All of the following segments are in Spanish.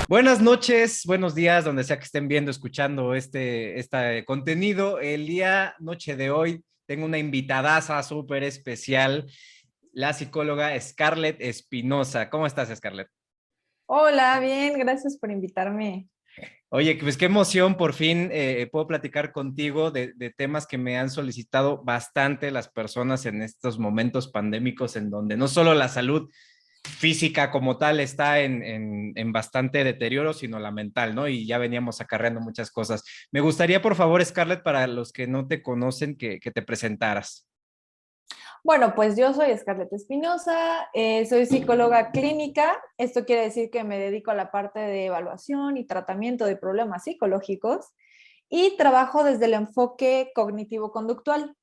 Buenas noches, buenos días, donde sea que estén viendo, escuchando este contenido. El noche de hoy tengo una invitadaza súper especial, la psicóloga Scarlett Espinosa. ¿Cómo estás, Scarlett? Hola, bien, gracias por invitarme. Oye, pues qué emoción, por fin puedo platicar contigo de temas que me han solicitado bastante las personas en estos momentos pandémicos, en donde no solo la salud física como tal está en bastante deterioro, sino la mental, ¿no? Y ya veníamos acarreando muchas cosas. Me gustaría, por favor, Scarlett, para los que no te conocen, que te presentaras. Bueno, pues yo soy Scarlett Espinosa, soy psicóloga clínica. Esto quiere decir que me dedico a la parte de evaluación y tratamiento de problemas psicológicos y trabajo desde el enfoque cognitivo-conductual.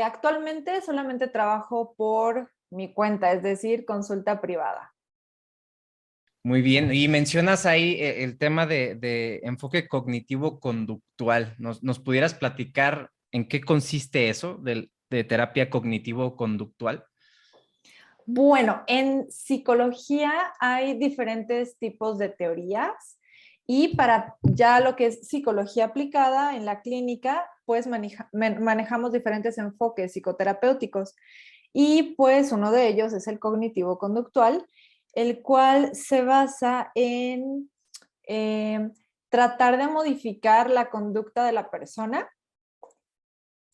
Actualmente solamente trabajo por mi cuenta, es decir, consulta privada. Muy bien, y mencionas ahí el tema de enfoque cognitivo-conductual. ¿Nos pudieras platicar en qué consiste eso de terapia cognitivo-conductual? Bueno, en psicología hay diferentes tipos de teorías y para ya lo que es psicología aplicada en la clínica, pues manejamos diferentes enfoques psicoterapéuticos y pues uno de ellos es el cognitivo-conductual, el cual se basa en eh, tratar de modificar la conducta de la persona,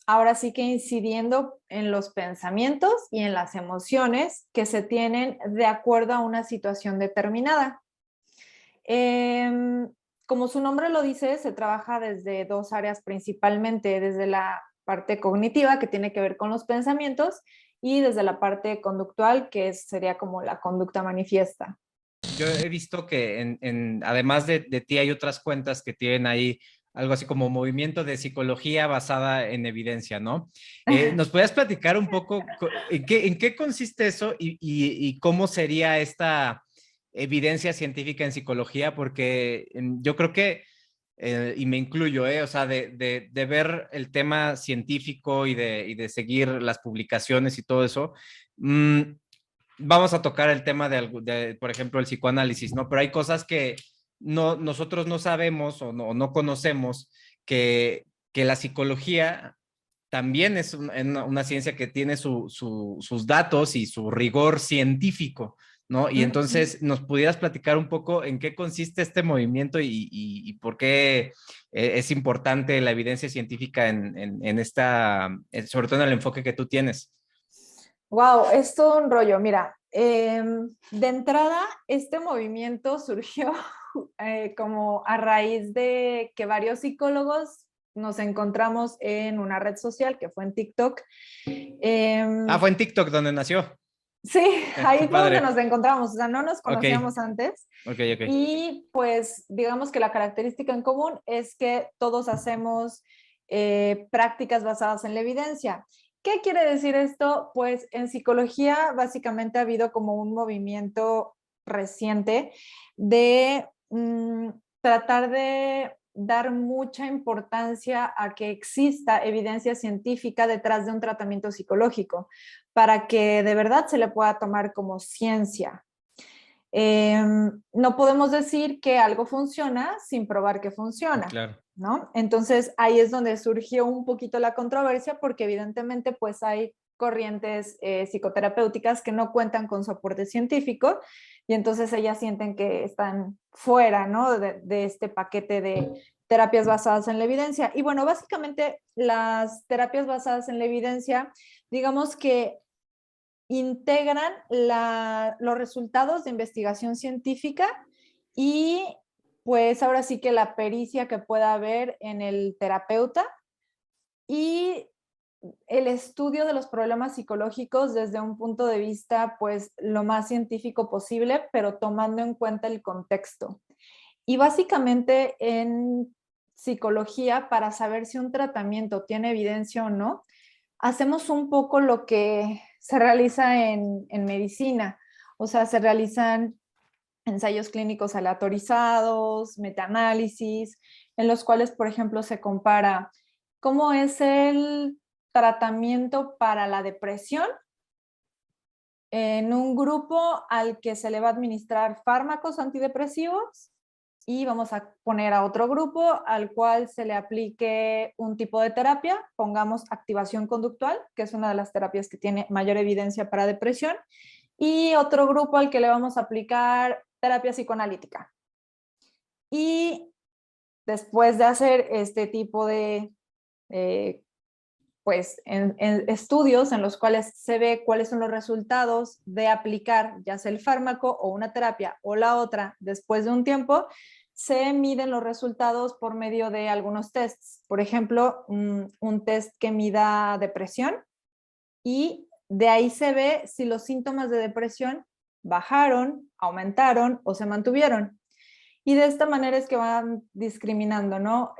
ahora sí que incidiendo en los pensamientos y en las emociones que se tienen de acuerdo a una situación determinada. Eh, Como su nombre lo dice, se trabaja desde dos áreas principalmente, desde la parte cognitiva, que tiene que ver con los pensamientos, y desde la parte conductual, que sería como la conducta manifiesta. Yo he visto que además de ti hay otras cuentas que tienen ahí algo así como movimiento de psicología basada en evidencia, ¿no? ¿Nos puedes platicar un poco en qué consiste eso y cómo sería esta evidencia científica en psicología? Porque yo creo que, y me incluyo, o sea, de ver el tema científico y de seguir las publicaciones y todo eso, mmm, vamos a tocar el tema por ejemplo, el psicoanálisis, ¿no? Pero hay cosas que nosotros no sabemos o no conocemos que la psicología también es una ciencia que tiene sus datos y su rigor científico, ¿no? Y entonces, ¿nos pudieras platicar un poco en qué consiste este movimiento y por qué es importante la evidencia científica sobre todo en el enfoque que tú tienes? Wow, es todo un rollo. Mira, de entrada, este movimiento surgió como a raíz de que varios psicólogos nos encontramos en una red social que fue en TikTok. Ah, fue en TikTok donde nació. Sí, Qué ahí fue donde nos padre. encontramos, o sea, no nos Ok, conocíamos antes ok, ok. y pues digamos que la característica en común es que todos hacemos prácticas basadas en la evidencia. ¿Qué quiere decir esto? Pues en psicología básicamente ha habido como un movimiento reciente de tratar de dar mucha importancia a que exista evidencia científica detrás de un tratamiento psicológico para que de verdad se le pueda tomar como ciencia. No podemos decir que algo funciona sin probar que funciona, Claro. ¿no? Entonces ahí es donde surgió un poquito la controversia porque evidentemente pues hay corrientes psicoterapéuticas que no cuentan con soporte científico y entonces ellas sienten que están fuera, ¿no? De este paquete de terapias basadas en la evidencia. Y bueno, básicamente las terapias basadas en la evidencia, digamos que integran los resultados de investigación científica y pues ahora sí que la pericia que pueda haber en el terapeuta y el estudio de los problemas psicológicos desde un punto de vista pues lo más científico posible, pero tomando en cuenta el contexto. Y básicamente en psicología, para saber si un tratamiento tiene evidencia o no, hacemos un poco lo que se realiza en medicina, o sea, se realizan ensayos clínicos aleatorizados, metaanálisis, en los cuales, por ejemplo, se compara cómo es el tratamiento para la depresión en un grupo al que se le va a administrar fármacos antidepresivos y vamos a poner a otro grupo al cual se le aplique un tipo de terapia, pongamos activación conductual, que es una de las terapias que tiene mayor evidencia para depresión, y otro grupo al que le vamos a aplicar terapia psicoanalítica. Y después de hacer este tipo de pues en estudios en los cuales se ve cuáles son los resultados de aplicar ya sea el fármaco o una terapia o la otra después de un tiempo, se miden los resultados por medio de algunos tests. Por ejemplo, un test que mida depresión y de ahí se ve si los síntomas de depresión bajaron, aumentaron o se mantuvieron. Y de esta manera es que van discriminando, ¿no?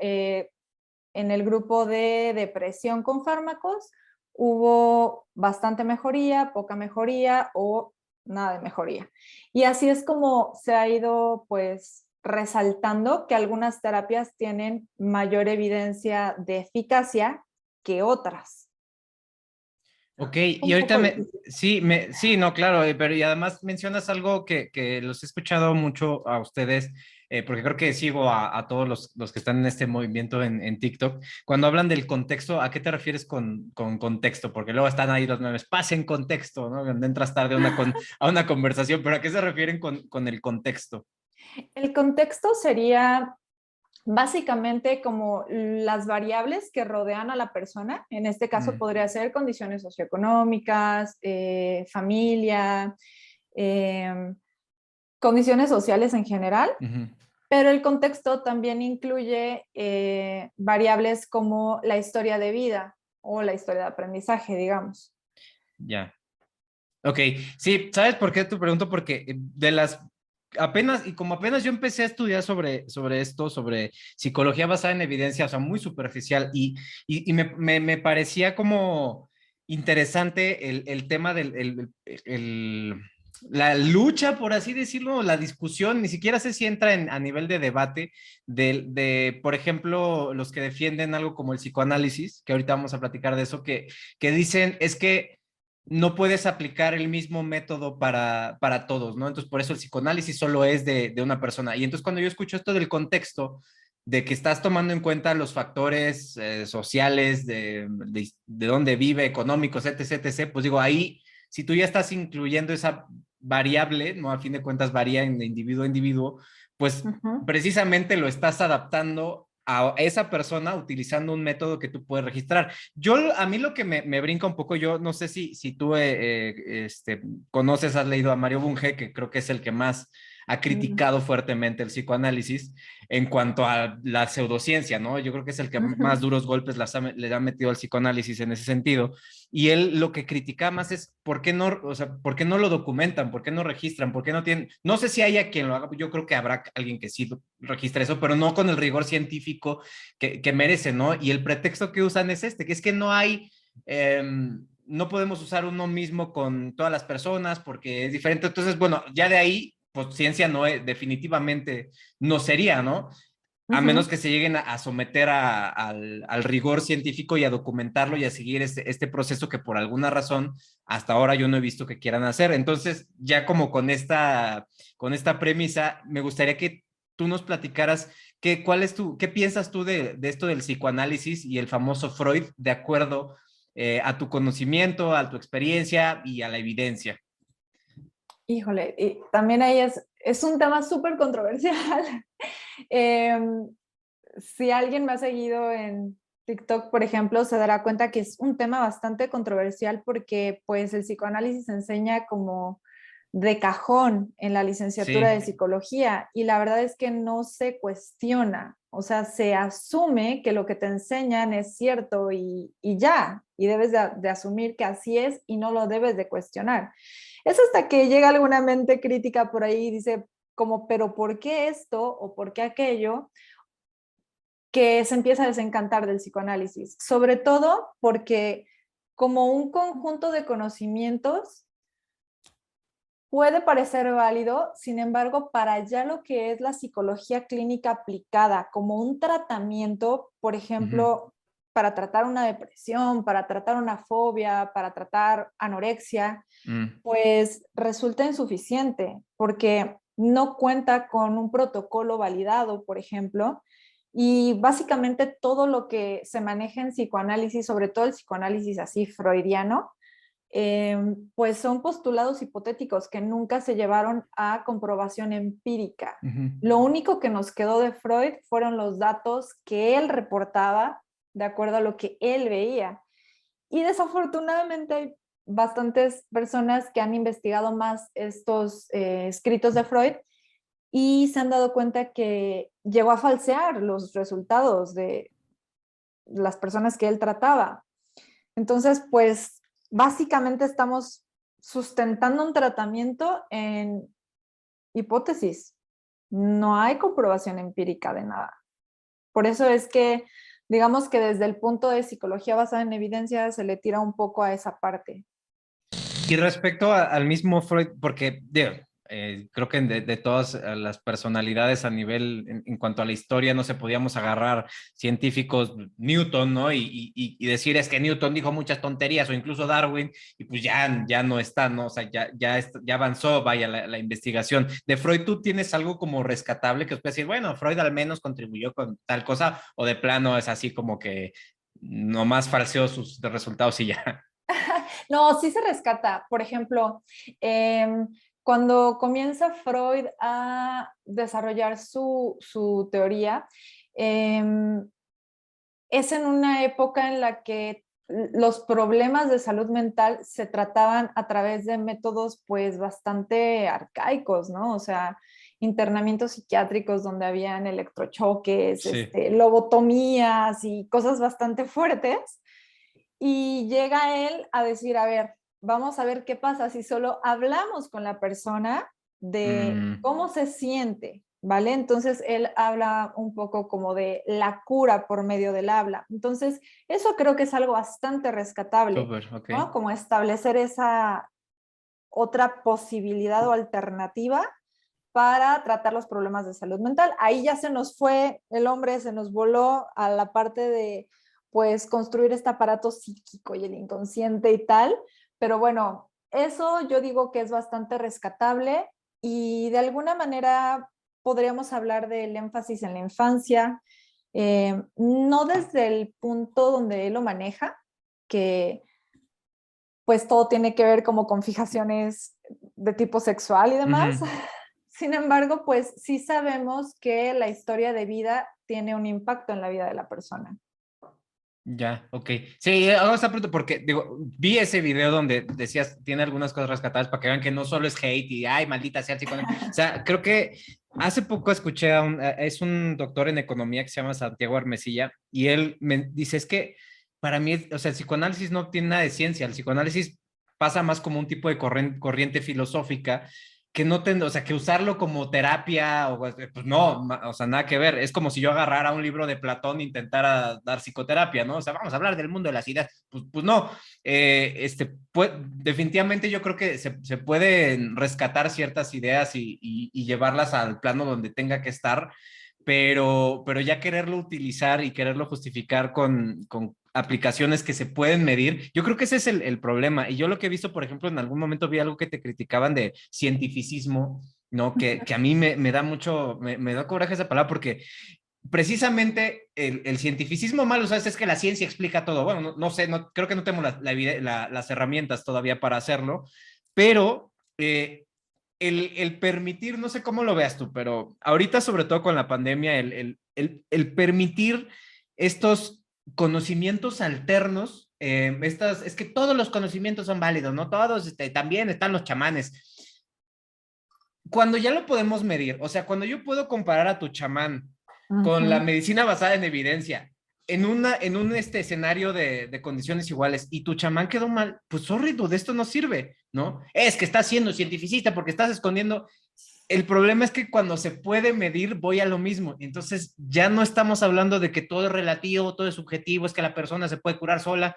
En el grupo de depresión con fármacos hubo bastante mejoría, poca mejoría o nada de mejoría. Y así es como se ha ido pues resaltando que algunas terapias tienen mayor evidencia de eficacia que otras. Ok, y Un ahorita poco difícil. sí, no, claro, pero y además mencionas algo que los he escuchado mucho a ustedes, porque creo que sigo a todos los que están en este movimiento en TikTok. Cuando hablan del contexto, ¿a qué te refieres con contexto? Porque luego están ahí los memes, pasen contexto, ¿no? Cuando entras tarde a una conversación, pero ¿a qué se refieren con el contexto? El contexto sería básicamente como las variables que rodean a la persona. En este caso Mm, podría ser condiciones socioeconómicas, familia, eh, condiciones sociales en general, ujú, pero el contexto también incluye variables como la historia de vida o la historia de aprendizaje, digamos. ya. Ok, sí, ¿sabes por qué te pregunto? Porque de las apenas, y como apenas yo empecé a estudiar sobre esto, sobre psicología basada en evidencia, o sea, muy superficial, y me parecía como interesante el tema la lucha, por así decirlo, la discusión, ni siquiera sé si entra a nivel de debate por ejemplo, los que defienden algo como el psicoanálisis, que ahorita vamos a platicar de eso, que dicen es que no puedes aplicar el mismo método para todos, ¿no? Entonces, por eso el psicoanálisis solo es de una persona. Y entonces, cuando yo escucho esto del contexto, de que estás tomando en cuenta los factores sociales, de dónde vive, económicos, etc., etc., pues digo, ahí, si tú ya estás incluyendo esa variable, ¿no? A fin de cuentas varía de individuo a individuo, pues Ujú. precisamente lo estás adaptando a esa persona utilizando un método que tú puedes registrar. A mí lo que me brinca un poco, yo no sé si tú conoces, has leído a Mario Bunge, que creo que es el que más ha Mm. criticado fuertemente el psicoanálisis en cuanto a la pseudociencia, ¿no? Yo creo que es el que más Ujú. duros golpes le ha metido al psicoanálisis en ese sentido. Y él lo que critica más es por qué no, o sea, por qué no lo documentan, por qué no registran, por qué no tienen, no sé si haya quien lo haga, yo creo que habrá alguien que sí registre eso, pero no con el rigor científico que merece, ¿no? Y el pretexto que usan es que es que no hay, no podemos usar uno mismo con todas las personas porque es diferente. Entonces, bueno, ya de ahí, pues ciencia no es, definitivamente no sería, ¿no? A menos Ujú. que se lleguen a someter al rigor científico y a documentarlo y a seguir este proceso que por alguna razón hasta ahora yo no he visto que quieran hacer. Entonces, ya como con esta premisa, me gustaría que tú nos platicaras qué piensas tú de esto del psicoanálisis y el famoso Freud de acuerdo a tu conocimiento, a tu experiencia y a la evidencia. Híjole, y también ahí es un tema súper controversial. Em, si alguien me ha seguido en TikTok, por ejemplo, se dará cuenta que es un tema bastante controversial porque pues el psicoanálisis se enseña como de cajón en la licenciatura de Sí. psicología y la verdad es que no se cuestiona, o sea, se asume que lo que te enseñan es cierto y ya, y debes de asumir que así es y no lo debes de cuestionar. Es hasta que llega alguna mente crítica por ahí y dice como, pero ¿por qué esto o por qué aquello? Que se empieza a desencantar del psicoanálisis, sobre todo porque como un conjunto de conocimientos puede parecer válido, sin embargo, para ya lo que es la psicología clínica aplicada como un tratamiento, por Ujú. ejemplo, para tratar una depresión, para tratar una fobia, para tratar anorexia, pues resulta insuficiente porque no cuenta con un protocolo validado, por ejemplo, y básicamente todo lo que se maneja en psicoanálisis, sobre todo el psicoanálisis así freudiano, pues son postulados hipotéticos que nunca se llevaron a comprobación empírica. Lo único que nos quedó de Freud fueron los datos que él reportaba de acuerdo a lo que él veía. Y desafortunadamente hay bastantes personas que han investigado más estos escritos de Freud y se han dado cuenta que llegó a falsear los resultados de las personas que él trataba. Entonces, pues básicamente estamos sustentando un tratamiento en hipótesis. No hay comprobación empírica de nada. Por eso es que, digamos que desde el punto de psicología basada en evidencia se le tira un poco a esa parte. Y respecto al mismo Freud, porque digo, creo que de todas las personalidades a nivel, en cuanto a la historia, no se podíamos agarrar científicos, Newton, ¿no? Y decir es que Newton dijo muchas tonterías, o incluso Darwin, y pues ya no está, ¿no? O sea, ya avanzó, vaya, la investigación. De Freud, ¿tú tienes algo como rescatable que os puede decir, bueno, Freud al menos contribuyó con tal cosa, o de plano es así como que nomás falseó sus resultados y ya? No, sí se rescata. Por ejemplo, cuando comienza Freud a desarrollar su teoría, es en una época en la que los problemas de salud mental se trataban a través de métodos pues bastante arcaicos, ¿no? O sea, internamientos psiquiátricos donde habían electrochoques, Sí. lobotomías y cosas bastante fuertes. Y llega él a decir, a ver, vamos a ver qué pasa si solo hablamos con la persona de cómo se siente, ¿vale? Entonces él habla un poco como de la cura por medio del habla. Entonces, eso creo que es algo bastante rescatable, Súper, ok. ¿no? Como establecer esa otra posibilidad o alternativa para tratar los problemas de salud mental. Ahí ya se nos fue, el hombre se nos voló a la parte de, pues, construir este aparato psíquico y el inconsciente y tal, pero bueno, eso yo digo que es bastante rescatable y de alguna manera podríamos hablar del énfasis en la infancia, no desde el punto donde él lo maneja, que pues todo tiene que ver como con fijaciones de tipo sexual y demás. Sin embargo, pues sí sabemos que la historia de vida tiene un impacto en la vida de la persona. Ya, ok. Sí, hago esta pregunta porque digo, vi ese video donde decías, tiene algunas cosas rescatadas para que vean que no solo es hate y ay, maldita sea, o sea, creo que hace poco escuché es un doctor en economía que se llama Santiago Armesilla y él me dice, es que para mí, o sea, el psicoanálisis no tiene nada de ciencia, el psicoanálisis pasa más como un tipo de corriente filosófica que no o sea, que usarlo como terapia, o pues no, o sea, nada que ver. Es como si yo agarrara un libro de Platón e intentara dar psicoterapia, ¿no? O sea, vamos a hablar del mundo de las ideas. Pues no. Definitivamente yo creo que se pueden rescatar ciertas ideas y llevarlas al plano donde tenga que estar, pero ya quererlo utilizar y quererlo justificar con aplicaciones que se pueden medir, yo creo que ese es el problema. Y yo lo que he visto, por ejemplo, en algún momento vi algo que te criticaban de cientificismo, ¿no? Que a mí me da mucho, me da coraje esa palabra porque precisamente el cientificismo malo, ¿sabes? Es que la ciencia explica todo. Bueno, no sé, creo que no tenemos las herramientas todavía para hacerlo, pero el permitir, no sé cómo lo veas tú, pero ahorita sobre todo con la pandemia, el permitir estos conocimientos alternos, es que todos los conocimientos son válidos, ¿no? Todos, también están los chamanes. Cuando ya lo podemos medir, o sea, cuando yo puedo comparar a tu chamán con la medicina basada en evidencia, en un escenario de condiciones iguales y tu chamán quedó mal, pues sorry, dude, esto no sirve, ¿no? Es que estás siendo cientificista porque estás escondiendo. El problema es que cuando se puede medir, voy a lo mismo. Entonces, ya no estamos hablando de que todo es relativo, todo es subjetivo, es que la persona se puede curar sola.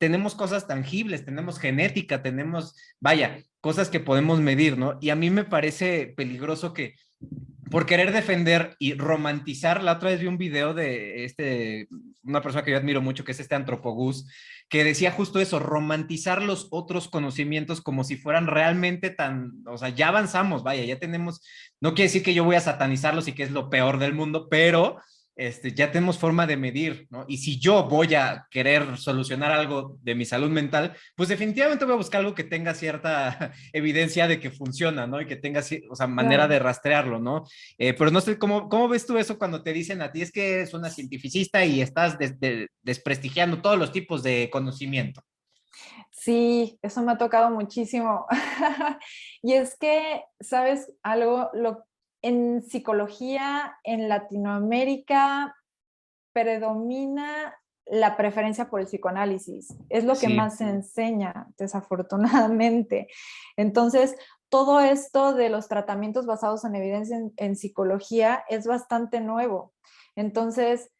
Tenemos cosas tangibles, tenemos genética, tenemos, vaya, cosas que podemos medir, ¿no? Y a mí me parece peligroso que por querer defender y romantizar. La otra vez vi un video de una persona que yo admiro mucho, que es Antropogus, que decía justo eso, romantizar los otros conocimientos como si fueran realmente tan, o sea, ya avanzamos, vaya, ya tenemos, no quiere decir que yo voy a satanizarlos y que es lo peor del mundo, pero ya tenemos forma de medir, ¿no? Y si yo voy a querer solucionar algo de mi salud mental, pues definitivamente voy a buscar algo que tenga cierta evidencia de que funciona, ¿no? Y que tenga, o sea, manera Claro. de rastrearlo, ¿no? Pero no sé, ¿cómo ves tú eso cuando te dicen a ti es que eres una cientificista y estás desprestigiando todos los tipos de conocimiento? Sí, eso me ha tocado muchísimo. Y es que, ¿sabes algo? En psicología, en Latinoamérica, predomina la preferencia por el psicoanálisis. Es lo que Sí, más se enseña, desafortunadamente. Entonces, todo esto de los tratamientos basados en evidencia en psicología es bastante nuevo. Entonces,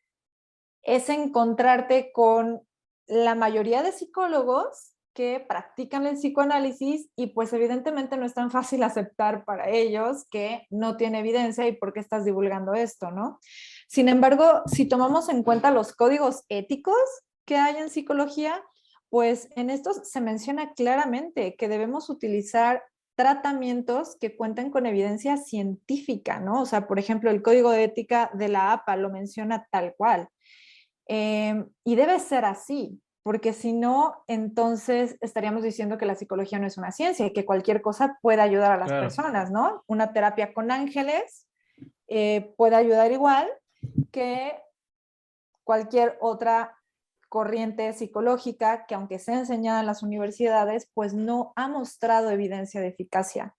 es encontrarte con la mayoría de psicólogos que practican el psicoanálisis y pues evidentemente no es tan fácil aceptar para ellos que no tiene evidencia y por qué estás divulgando esto, ¿no? Sin embargo, si tomamos en cuenta los códigos éticos que hay en psicología, pues en estos se menciona claramente que debemos utilizar tratamientos que cuenten con evidencia científica, ¿no? O sea, por ejemplo, el código de ética de la APA lo menciona tal cual. Y debe ser así, porque si no, entonces estaríamos diciendo que la psicología no es una ciencia y que cualquier cosa puede ayudar a las claro. personas, ¿no? Una terapia con ángeles puede ayudar igual que cualquier otra corriente psicológica que aunque sea enseñada en las universidades, pues no ha mostrado evidencia de eficacia.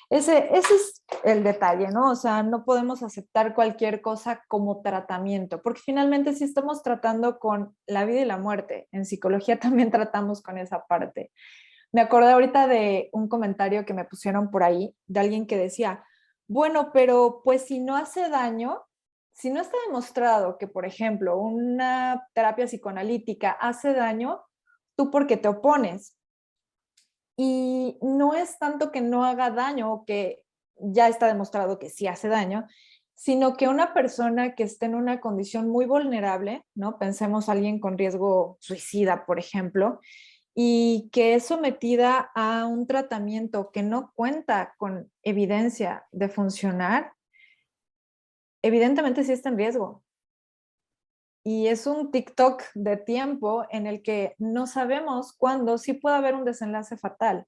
Ese es el detalle, ¿no? O sea, no podemos aceptar cualquier cosa como tratamiento, porque finalmente sí estamos tratando con la vida y la muerte. En psicología también tratamos con esa parte. Me acordé ahorita de un comentario que me pusieron por ahí de alguien que decía, bueno, pero pues si no hace daño, si no está demostrado que, por ejemplo, una terapia psicoanalítica hace daño, ¿tú por qué te opones? Y no es tanto que no haga daño o que ya está demostrado que sí hace daño, sino que una persona que esté en una condición muy vulnerable, ¿no? Pensemos a alguien con riesgo suicida, por ejemplo, y que es sometida a un tratamiento que no cuenta con evidencia de funcionar, evidentemente sí está en riesgo. Y es un TikTok de tiempo en el que no sabemos cuándo sí puede haber un desenlace fatal.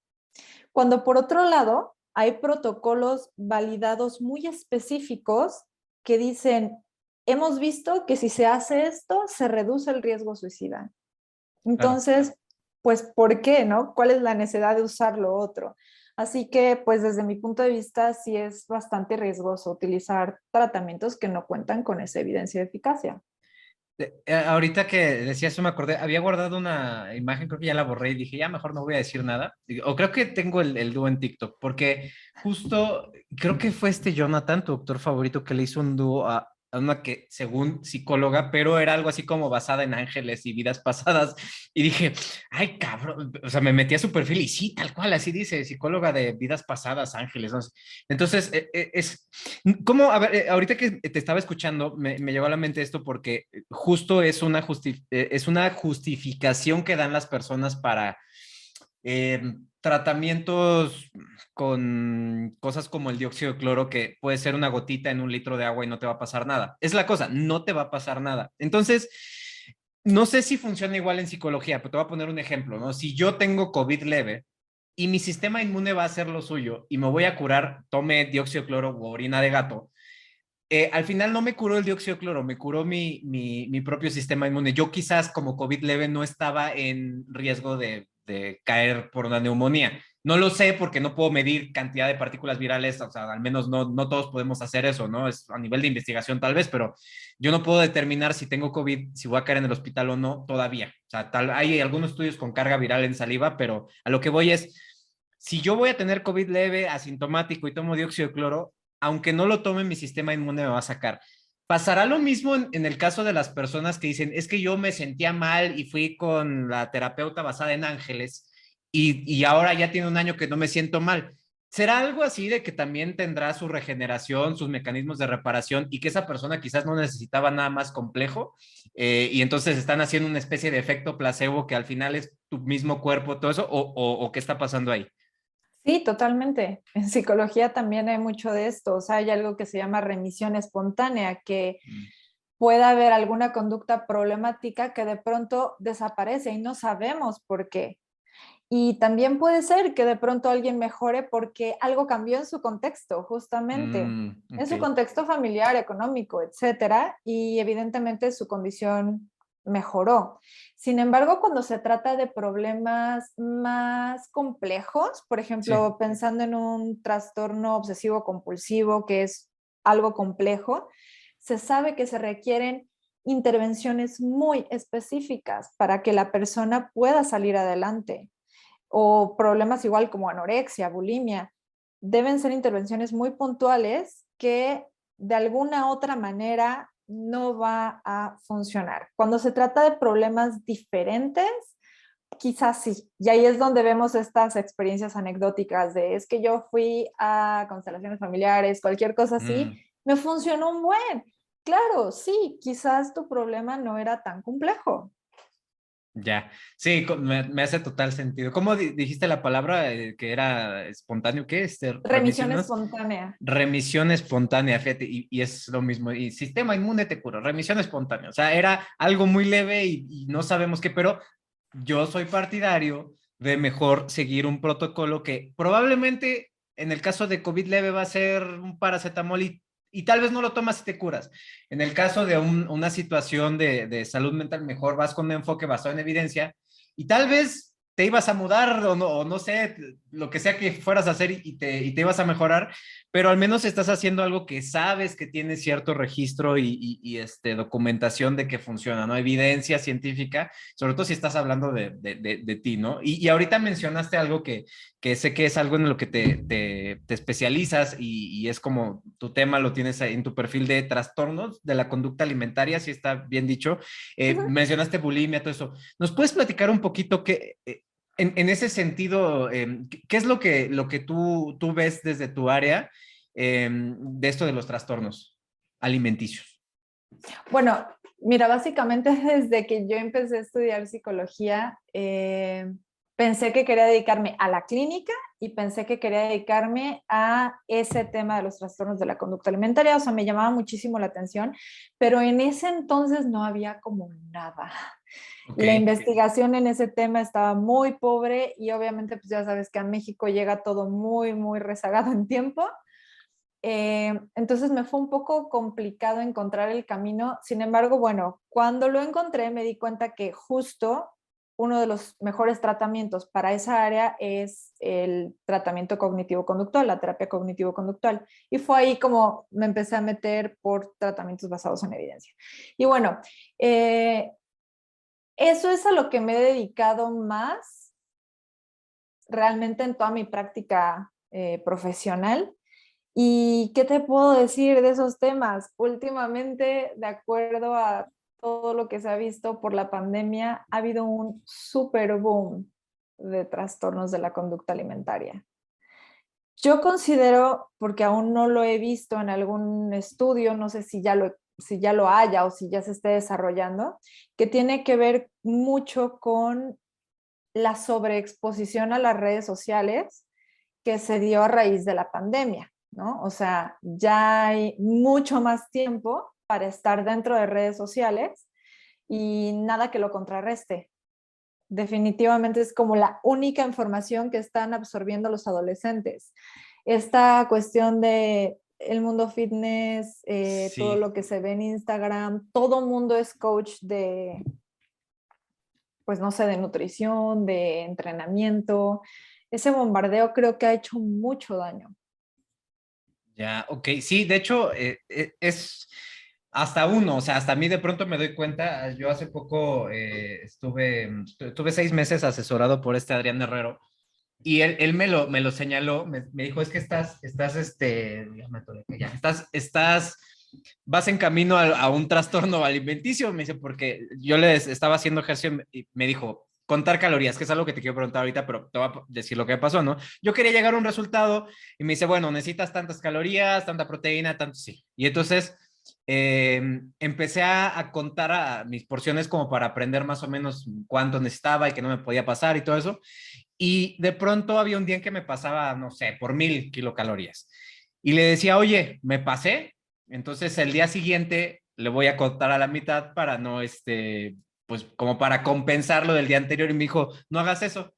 Cuando por otro lado hay protocolos validados muy específicos que dicen, hemos visto que si se hace esto, se reduce el riesgo suicida. Claro. Entonces, pues, ¿por qué, no? ¿Cuál es la necesidad de usar lo otro? Así que, pues, desde mi punto de vista, sí es bastante riesgoso utilizar tratamientos que no cuentan con esa evidencia de eficacia. Ahorita que decía eso me acordé, había guardado una imagen, creo que ya la borré y dije, ya mejor no voy a decir nada. O creo que tengo el dúo en TikTok, porque justo creo que fue Jonathan, tu doctor favorito, que le hizo un dúo a una que según psicóloga, pero era algo así como basada en ángeles y vidas pasadas. Y dije, ay, cabrón, o sea, me metí a su perfil y sí, tal cual, así dice, psicóloga de vidas pasadas, ángeles, no sé. Entonces, ¿cómo? A ver, ahorita que te estaba escuchando, me llegó a la mente esto porque justo es es una justificación que dan las personas para tratamientos con cosas como el dióxido de cloro, que puede ser una gotita en un litro de agua y no te va a pasar nada. Es la cosa, no te va a pasar nada. Entonces, no sé si funciona igual en psicología, pero te voy a poner un ejemplo, ¿no? Si yo tengo COVID leve y mi sistema inmune va a hacer lo suyo y me voy a curar, tome dióxido de cloro o orina de gato, al final no me curó el dióxido de cloro, me curó mi propio sistema inmune. Yo quizás como COVID leve no estaba en riesgo de caer por una neumonía. No lo sé porque no puedo medir cantidad de partículas virales, o sea, al menos no todos podemos hacer eso, ¿no? Es a nivel de investigación tal vez, pero yo no puedo determinar si tengo COVID, si voy a caer en el hospital o no todavía. O sea, hay algunos estudios con carga viral en saliva, pero a lo que voy es, si yo voy a tener COVID leve, asintomático y tomo dióxido de cloro, aunque no lo tome, mi sistema inmune me va a sacar. ¿Pasará lo mismo en el caso de las personas que dicen, es que yo me sentía mal y fui con la terapeuta basada en ángeles y ahora ya tiene un año que no me siento mal? ¿Será algo así de que también tendrá su regeneración, sus mecanismos de reparación y que esa persona quizás no necesitaba nada más complejo y entonces están haciendo una especie de efecto placebo que al final es tu mismo cuerpo, todo eso, o qué está pasando ahí? Sí, totalmente. En psicología también hay mucho de esto. O sea, hay algo que se llama remisión espontánea, que Mm. puede haber alguna conducta problemática que de pronto desaparece y no sabemos por qué. Y también puede ser que de pronto alguien mejore porque algo cambió en su contexto, justamente, en Ok. su contexto familiar, económico, etcétera, y evidentemente su condición mejoró. Sin embargo, cuando se trata de problemas más complejos, por Sí. ejemplo, pensando en un trastorno obsesivo compulsivo, que es algo complejo, se sabe que se requieren intervenciones muy específicas para que la persona pueda salir adelante, o problemas igual como anorexia, bulimia, deben ser intervenciones muy puntuales que de alguna otra manera no va a funcionar. Cuando se trata de problemas diferentes, quizás sí. Y ahí es donde vemos estas experiencias anecdóticas de es que yo fui a constelaciones familiares, cualquier cosa así, Mm. me funcionó un buen. Claro, sí, quizás tu problema no era tan complejo. Ya, sí, me hace total sentido. ¿Cómo dijiste la palabra que era espontáneo? ¿Qué? Remisión Remisiones. espontánea. Remisión espontánea, fíjate, y es lo mismo. Y sistema inmune te cura, remisión espontánea. O sea, era algo muy leve y no sabemos qué, pero yo soy partidario de mejor seguir un protocolo que probablemente en el caso de COVID leve va a ser un paracetamol y tal vez no lo tomas y te curas. En el caso de una situación de salud mental, mejor vas con un enfoque basado en evidencia y tal vez te ibas a mudar o no sé, lo que sea que fueras a hacer y te ibas a mejorar, pero al menos estás haciendo algo que sabes que tiene cierto registro documentación de que funciona, ¿no? Evidencia científica, sobre todo si estás hablando de ti, ¿no? Y ahorita mencionaste algo que sé que es algo en lo que te especializas y es como tu tema lo tienes ahí en tu perfil de trastornos de la conducta alimentaria, si está bien dicho. Mencionaste bulimia, todo eso. ¿Nos puedes platicar un poquito en ese sentido, qué es lo que tú ves desde tu área de esto de los trastornos alimenticios? Bueno, mira, básicamente desde que yo empecé a estudiar psicología, pensé que quería dedicarme a la clínica y pensé que quería dedicarme a ese tema de los trastornos de la conducta alimentaria. O sea, me llamaba muchísimo la atención, pero en ese entonces no había como nada. Ok, La investigación en ese tema estaba muy pobre y obviamente pues ya sabes que a México llega todo muy, muy rezagado en tiempo. Entonces me fue un poco complicado encontrar el camino. Sin embargo, bueno, cuando lo encontré me di cuenta que justo uno de los mejores tratamientos para esa área es el tratamiento cognitivo-conductual, la terapia cognitivo-conductual. Y fue ahí como me empecé a meter por tratamientos basados en evidencia. Y bueno, eso es a lo que me he dedicado más realmente en toda mi práctica profesional. ¿Y qué te puedo decir de esos temas? Últimamente, de acuerdo a todo lo que se ha visto por la pandemia, ha habido un super boom de trastornos de la conducta alimentaria. Yo considero, porque aún no lo he visto en algún estudio, no sé si ya lo haya o si ya se esté desarrollando, que tiene que ver mucho con la sobreexposición a las redes sociales que se dio a raíz de la pandemia, ¿no? O sea, ya hay mucho más tiempo para estar dentro de redes sociales y nada que lo contrarreste. Definitivamente es como la única información que están absorbiendo los adolescentes. Esta cuestión de el mundo fitness, todo sí. lo que se ve en Instagram, todo mundo es coach de, pues no sé, de nutrición, de entrenamiento. Ese bombardeo creo que ha hecho mucho daño. Ya, ok, sí, de hecho, es hasta uno, o sea, hasta a mí de pronto me doy cuenta, yo hace poco tuve 6 meses asesorado por este Adrián Herrero, y él me lo señaló, me dijo, es que ya me atoré, ya, vas en camino a un trastorno alimenticio, me dice, porque yo les estaba haciendo ejercicio y me dijo, contar calorías, que es algo que te quiero preguntar ahorita, pero te voy a decir lo que pasó, ¿no? Yo quería llegar a un resultado y me dice, bueno, necesitas tantas calorías, tanta proteína, tanto sí. Y entonces empecé a contar a mis porciones como para aprender más o menos cuánto necesitaba y que no me podía pasar y todo eso. Y de pronto había un día en que me pasaba, no sé, por 1000 kilocalorías. Y le decía, oye, me pasé. Entonces el día siguiente le voy a contar a la mitad para no, pues como para compensar lo del día anterior. Y me dijo, no hagas eso.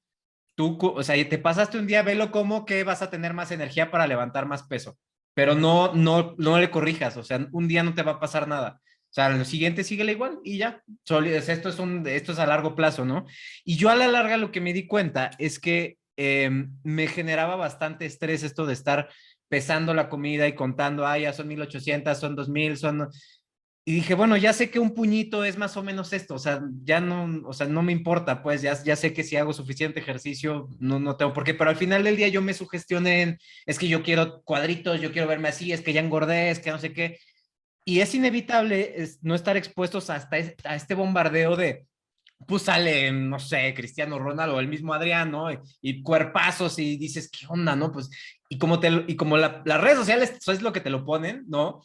Tú, o sea, te pasaste un día, velo como que vas a tener más energía para levantar más peso. Pero no le corrijas. O sea, un día no te va a pasar nada. O sea, lo siguiente síguele igual y ya. Esto es a largo plazo, ¿no? Y yo a la larga lo que me di cuenta es que me generaba bastante estrés esto de estar pesando la comida y contando, ah, ya son 1800, son 2000, son... Y dije, bueno, ya sé que un puñito es más o menos esto, o sea, ya no, o sea, no me importa, pues ya sé que si hago suficiente ejercicio, no tengo por qué, pero al final del día yo me sugestioné en, es que yo quiero cuadritos, yo quiero verme así, es que ya engordé, es que no sé qué, y es inevitable no estar expuestos a este bombardeo de, pues sale, no sé, Cristiano Ronaldo, el mismo Adrián, ¿no? Y cuerpazos y dices, ¿qué onda, no? Pues, y como las redes sociales, eso es lo que te lo ponen, ¿no?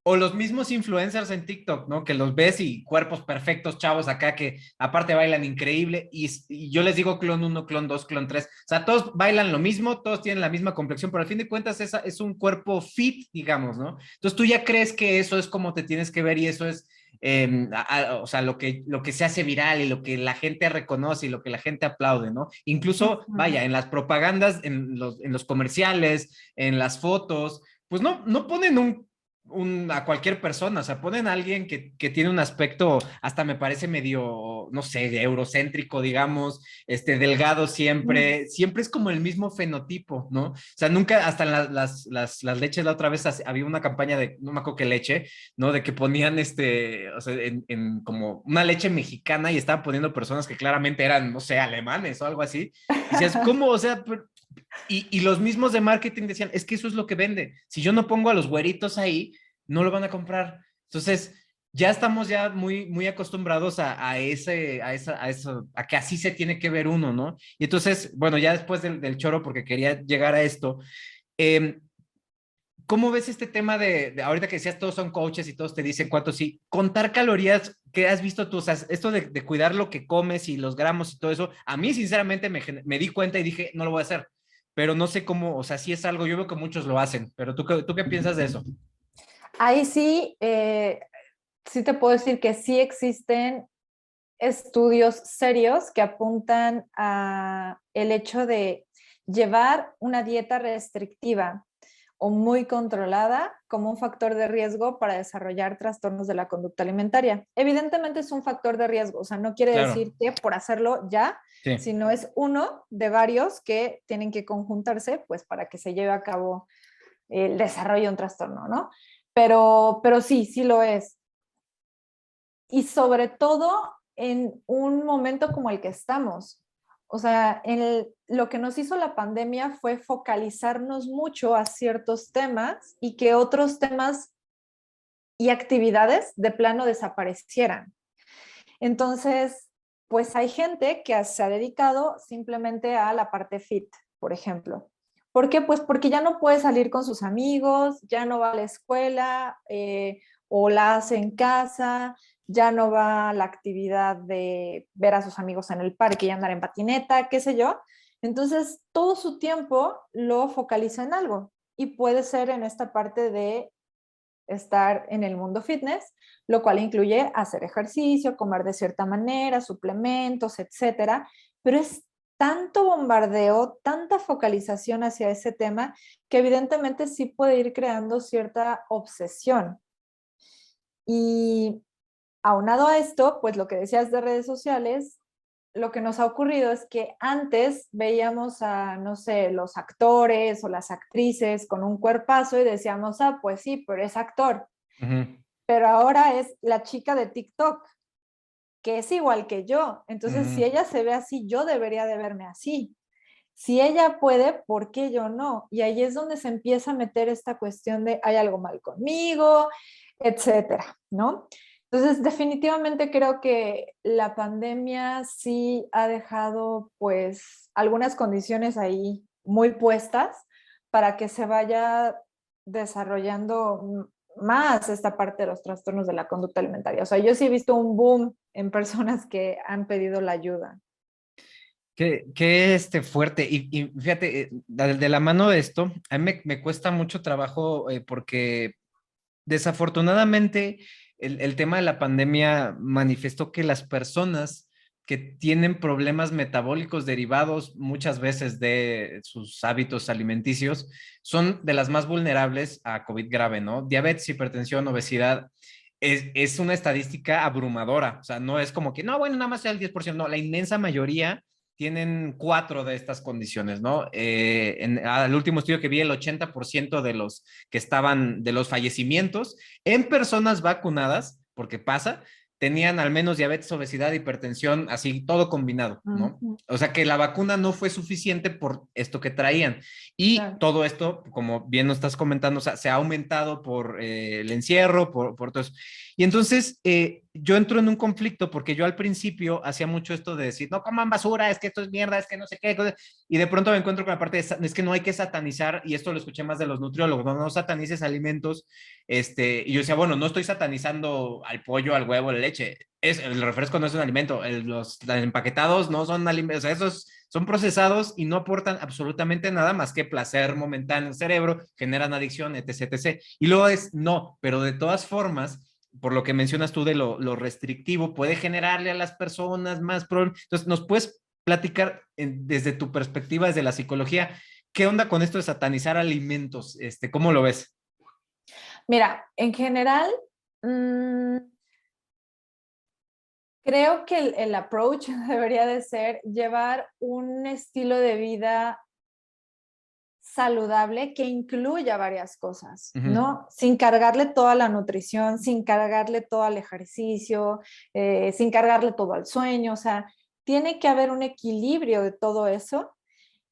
O los mismos influencers en TikTok, ¿no? Que los ves y cuerpos perfectos, chavos acá que aparte bailan increíble y yo les digo clon uno, clon 2, clon 3. O sea, todos bailan lo mismo, todos tienen la misma complexión, pero al fin de cuentas es un cuerpo fit, digamos, ¿no? Entonces tú ya crees que eso es como te tienes que ver y eso es, o sea, lo que se hace viral y lo que la gente reconoce y lo que la gente aplaude, ¿no? Incluso, vaya, en las propagandas, en los comerciales, en las fotos, pues no ponen a cualquier persona, o sea, ponen a alguien que tiene un aspecto, hasta me parece medio, no sé, eurocéntrico, digamos, delgado siempre es como el mismo fenotipo, ¿no? O sea, nunca, hasta en las leches la otra vez había una campaña de, no me acuerdo qué leche, ¿no? De que ponían, o sea, en como una leche mexicana y estaban poniendo personas que claramente eran, no sé, alemanes o algo así. Y decías, ¿cómo? O sea, y los mismos de marketing decían, es que eso es lo que vende. Si yo no pongo a los güeritos ahí, no lo van a comprar. Entonces, ya estamos ya muy acostumbrados a que así se tiene que ver uno, ¿no? Y entonces, bueno, ya después del choro, porque quería llegar a esto, eh, ¿cómo ves este tema de ahorita que decías todos son coaches y todos te dicen cuánto sí, contar calorías, ¿qué has visto tú? O sea, esto de cuidar lo que comes y los gramos y todo eso, a mí sinceramente me di cuenta y dije, no lo voy a hacer, pero no sé cómo, o sea, sí es algo, yo veo que muchos lo hacen, pero ¿tú qué piensas de eso? Ahí sí, sí te puedo decir que sí existen estudios serios que apuntan a el hecho de llevar una dieta restrictiva o muy controlada como un factor de riesgo para desarrollar trastornos de la conducta alimentaria. Evidentemente es un factor de riesgo, o sea, no quiere Claro, decir que por hacerlo ya, sí. sino es uno de varios que tienen que conjuntarse pues para que se lleve a cabo el desarrollo de un trastorno, ¿no? Pero sí lo es. Y sobre todo en un momento como el que estamos. O sea, lo que nos hizo la pandemia fue focalizarnos mucho a ciertos temas y que otros temas y actividades de plano desaparecieran. Entonces, pues hay gente que se ha dedicado simplemente a la parte fit, por ejemplo. ¿Por qué? Pues porque ya no puede salir con sus amigos, ya no va a la escuela o la hace en casa, ya no va a la actividad de ver a sus amigos en el parque y andar en patineta, qué sé yo. Entonces, todo su tiempo lo focaliza en algo y puede ser en esta parte de estar en el mundo fitness, lo cual incluye hacer ejercicio, comer de cierta manera, suplementos, etcétera, pero es tanto bombardeo, tanta focalización hacia ese tema que evidentemente sí puede ir creando cierta obsesión. Y aunado a esto, pues lo que decías de redes sociales, lo que nos ha ocurrido es que antes veíamos a, no sé, los actores o las actrices con un cuerpazo y decíamos, ah, pues sí, pero es actor. Ujú, Pero ahora es la chica de TikTok, que es igual que yo. Entonces, si ujú. ella se ve así, yo debería de verme así. Si ella puede, ¿por qué yo no? Y ahí es donde se empieza a meter esta cuestión de hay algo mal conmigo, etcétera, ¿no? Entonces, definitivamente creo que la pandemia sí ha dejado pues algunas condiciones ahí muy puestas para que se vaya desarrollando más esta parte de los trastornos de la conducta alimentaria. O sea, yo sí he visto un boom en personas que han pedido la ayuda. Qué fuerte. Y fíjate, de la mano de esto, a mí me cuesta mucho trabajo porque desafortunadamente, el tema de la pandemia manifestó que las personas que tienen problemas metabólicos derivados muchas veces de sus hábitos alimenticios son de las más vulnerables a COVID grave, ¿no? Diabetes, hipertensión, obesidad. Es una estadística abrumadora, o sea, no es como que, no, bueno, nada más sea el 10%, no, la inmensa mayoría tienen cuatro de estas condiciones, ¿no? Al último estudio que vi, el 80% de los que estaban, de los fallecimientos en personas vacunadas, porque pasa, tenían al menos diabetes, obesidad, hipertensión, así todo combinado, ¿no? Ujú. O sea que la vacuna no fue suficiente por esto que traían. Y Claro. todo esto, como bien nos estás comentando, o sea, se ha aumentado por el encierro, por todo eso. Y entonces yo entro en un conflicto porque yo al principio hacía mucho esto de decir, no coman basura, es que esto es mierda, es que no sé qué, y de pronto me encuentro con la parte de, es que no hay que satanizar, y esto lo escuché más de los nutriólogos, no, no satanices alimentos, y yo decía, bueno, no estoy satanizando al pollo, al huevo, a la leche, el refresco no es un alimento, los empaquetados no son alimentos, o sea, esos son procesados y no aportan absolutamente nada más que placer momentáneo en el cerebro, generan adicción, etc, etc. Y luego es, no, pero de todas formas, por lo que mencionas tú de lo restrictivo, puede generarle a las personas más problemas. Entonces, ¿nos puedes platicar desde tu perspectiva, desde la psicología, qué onda con esto de satanizar alimentos? ¿Cómo lo ves? Mira, en general, mmm, creo que el approach debería de ser llevar un estilo de vida saludable que incluya varias cosas, Uh -huh. ¿no? Sin cargarle toda la nutrición, sin cargarle todo al ejercicio, sin cargarle todo al sueño, o sea, tiene que haber un equilibrio de todo eso,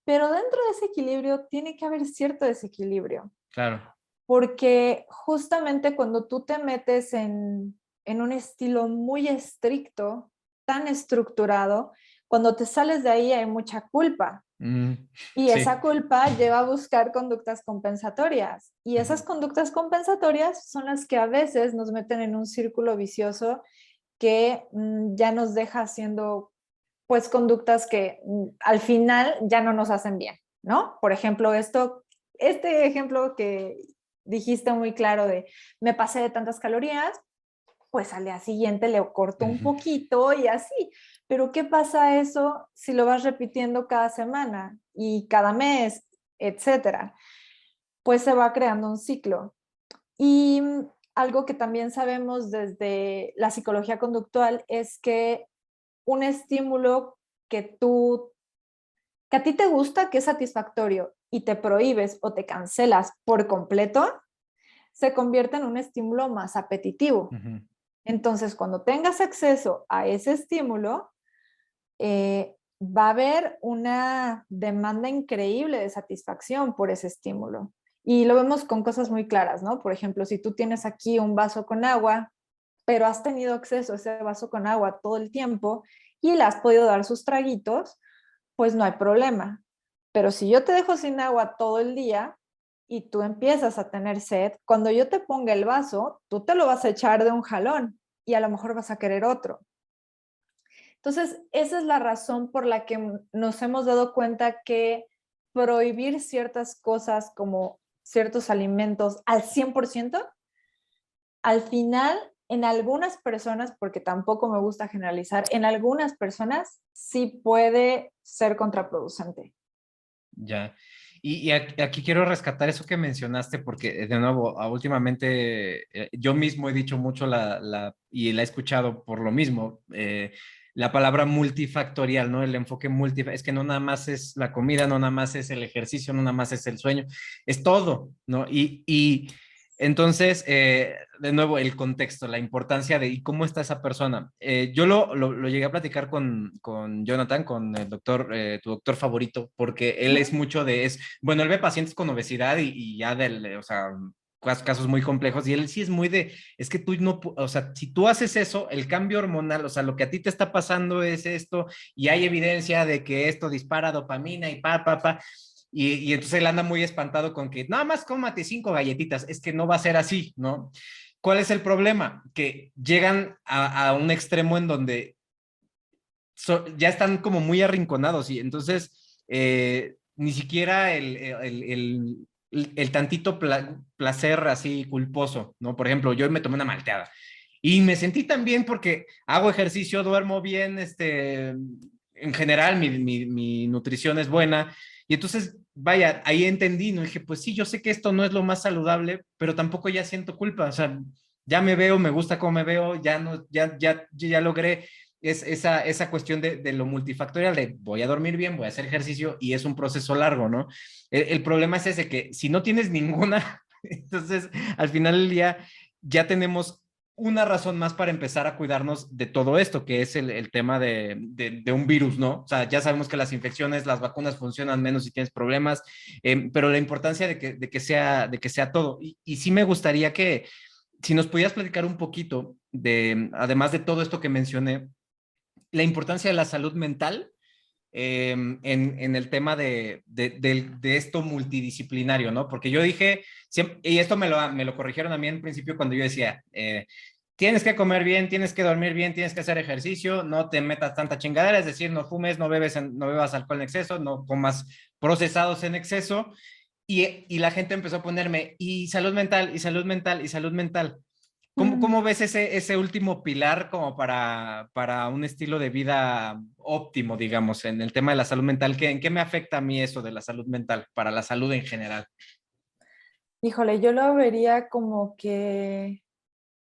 pero dentro de ese equilibrio tiene que haber cierto desequilibrio, Claro. porque justamente cuando tú te metes en un estilo muy estricto, tan estructurado, cuando te sales de ahí hay mucha culpa. Y esa Sí. culpa lleva a buscar conductas compensatorias. Y Uh esas -huh. conductas compensatorias son las que a veces nos meten en un círculo vicioso que ya nos deja haciendo pues conductas que al final ya no nos hacen bien, ¿no? Por ejemplo, este ejemplo que dijiste muy claro de me pasé de tantas calorías, pues al día siguiente le corto Uh un -huh. poquito y así. Pero ¿qué pasa eso si lo vas repitiendo cada semana y cada mes, etcétera? Pues se va creando un ciclo. Y algo que también sabemos desde la psicología conductual es que un estímulo que que a ti te gusta, que es satisfactorio y te prohíbes o te cancelas por completo, se convierte en un estímulo más Uh apetitivo. -huh. Entonces, cuando tengas acceso a ese estímulo, va a haber una demanda increíble de satisfacción por ese estímulo. Y lo vemos con cosas muy claras, ¿no? Por ejemplo, si tú tienes aquí un vaso con agua, pero has tenido acceso a ese vaso con agua todo el tiempo y le has podido dar sus traguitos, pues no hay problema. Pero si yo te dejo sin agua todo el día y tú empiezas a tener sed, cuando yo te ponga el vaso, tú te lo vas a echar de un jalón y a lo mejor vas a querer otro. Entonces, esa es la razón por la que nos hemos dado cuenta que prohibir ciertas cosas como ciertos alimentos al 100%, al final, en algunas personas, porque tampoco me gusta generalizar, en algunas personas sí puede ser contraproducente. Ya. Y aquí quiero rescatar eso que mencionaste, porque de nuevo, últimamente yo mismo he dicho mucho y la he escuchado por lo mismo, la palabra multifactorial, ¿no? El enfoque multifactorial, es que no nada más es la comida, no nada más es el ejercicio, no nada más es el sueño, es todo, ¿no? Y entonces, de nuevo, el contexto, la importancia de y cómo está esa persona. Yo lo llegué a platicar con Jonathan, con el doctor, tu doctor favorito, porque él es mucho de, bueno, él ve pacientes con obesidad y ya o sea, casos muy complejos y él sí es muy de, es que tú no, o sea, si tú haces eso, el cambio hormonal, o sea, lo que a ti te está pasando es esto y hay evidencia de que esto dispara dopamina y pa. Y entonces él anda muy espantado con que nada más cómate 5 galletitas, es que no va a ser así, ¿no? ¿Cuál es el problema? Que llegan a un extremo en donde ya están como muy arrinconados y entonces ni siquiera el tantito placer así culposo, ¿no? Por ejemplo, yo me tomé una malteada y me sentí tan bien porque hago ejercicio, duermo bien, en general mi nutrición es buena y entonces, vaya, ahí entendí, ¿no? Dije, pues sí, yo sé que esto no es lo más saludable, pero tampoco ya siento culpa, o sea, ya me veo, me gusta cómo me veo, ya no, ya logré es esa cuestión de lo multifactorial, de voy a dormir bien, voy a hacer ejercicio y es un proceso largo, ¿no? El problema es ese, que si no tienes ninguna, entonces al final del día ya tenemos una razón más para empezar a cuidarnos de todo esto, que es el tema de un virus, ¿no? O sea, ya sabemos que las infecciones, las vacunas funcionan menos si tienes problemas, pero la importancia de que sea todo. Y sí me gustaría que, si nos pudieras platicar un poquito de, además de todo esto que mencioné, la importancia de la salud mental en el tema de esto multidisciplinario, ¿no? Porque yo dije, y esto me lo corrigieron a mí en principio cuando yo decía, tienes que comer bien, tienes que dormir bien, tienes que hacer ejercicio, no te metas tanta chingadera, es decir, no fumes, no bebas alcohol en exceso, no comas procesados en exceso, y la gente empezó a ponerme, y salud mental, y salud mental, y salud mental. ¿Cómo ves ese último pilar como para un estilo de vida óptimo, digamos, en el tema de la salud mental? ¿En qué me afecta a mí eso de la salud mental para la salud en general? Híjole, yo lo vería como que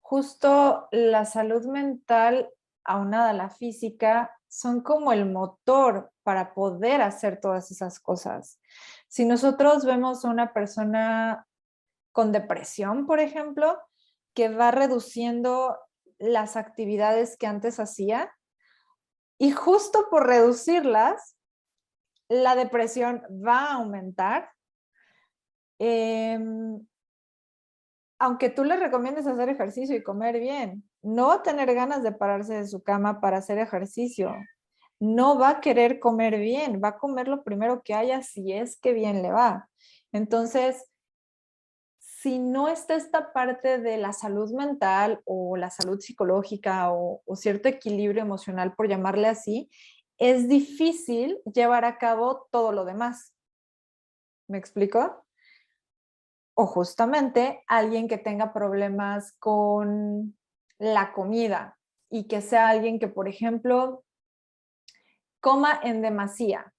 justo la salud mental aunada a la física son como el motor para poder hacer todas esas cosas. Si nosotros vemos a una persona con depresión, por ejemplo, que va reduciendo las actividades que antes hacía y justo por reducirlas, la depresión va a aumentar. Eh, Aunque tú le recomiendes hacer ejercicio y comer bien, no va a tener ganas de pararse de su cama para hacer ejercicio. No va a querer comer bien, va a comer lo primero que haya si es que bien le va. Entonces, si no está esta parte de la salud mental o la salud psicológica o cierto equilibrio emocional, por llamarle así, es difícil llevar a cabo todo lo demás. ¿Me explico? O justamente alguien que tenga problemas con la comida y que sea alguien que, por ejemplo, coma en demasía.